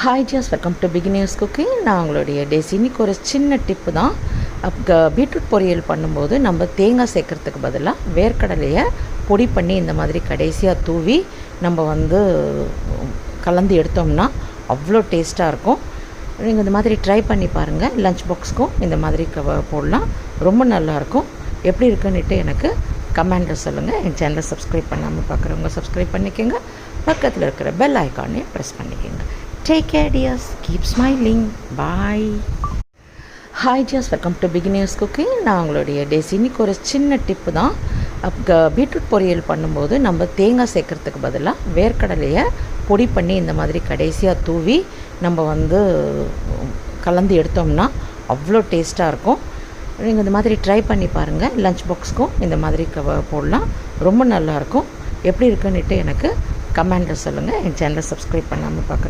Hi ஜியாஸ், welcome to beginners cooking. நான் உங்களுடைய டேஸ். இன்றைக்கி ஒரு சின்ன டிப்பு தான். பீட்ரூட் பொரியல் பண்ணும்போது நம்ம தேங்காய் சேர்க்குறதுக்கு பதிலாக வேர்க்கடலையை பொடி பண்ணி இந்த மாதிரி கடைசியாக தூவி நம்ம கலந்து எடுத்தோம்னா அவ்வளோ டேஸ்ட்டாக இருக்கும். நீங்கள் இந்த மாதிரி ட்ரை பண்ணி பாருங்கள். லஞ்ச் பாக்ஸ்க்கும் இந்த மாதிரி போடலாம். ரொம்ப நல்லாயிருக்கும். எப்படி இருக்குன்னுட்டு எனக்கு கமெண்டில் சொல்லுங்கள். என் சேனலை சப்ஸ்கிரைப் பண்ணாமல் பார்க்குறவங்க சப்ஸ்கிரைப் பண்ணிக்கோங்க. பக்கத்தில் இருக்கிற பெல் ஐக்கானே ப்ரெஸ் பண்ணிக்கோங்க. Take care dears, keep smiling, bye. Hi ஜியாஸ், வெல்கம் டு பிகினியர்ஸ் குக்கிங். நான் உங்களுடைய டேஸ். இன்றைக்கி ஒரு சின்ன டிப்பு தான். பீட்ரூட் பொரியல் பண்ணும்போது நம்ம தேங்காய் சேர்க்குறதுக்கு பதிலாக வேர்க்கடலையை பொடி பண்ணி இந்த மாதிரி கடைசியாக தூவி நம்ம கலந்து எடுத்தோம்னா அவ்வளோ டேஸ்ட்டாக இருக்கும். நீங்கள் இந்த மாதிரி ட்ரை பண்ணி பாருங்கள். லஞ்ச் பாக்ஸ்க்கும் இந்த மாதிரி போடலாம். ரொம்ப நல்லாயிருக்கும். எப்படி இருக்குன்னுட்டு எனக்கு கமெண்டில் சொல்லுங்கள். என் சேனலை சப்ஸ்கிரைப் பண்ணாமல் பார்க்குறவங்க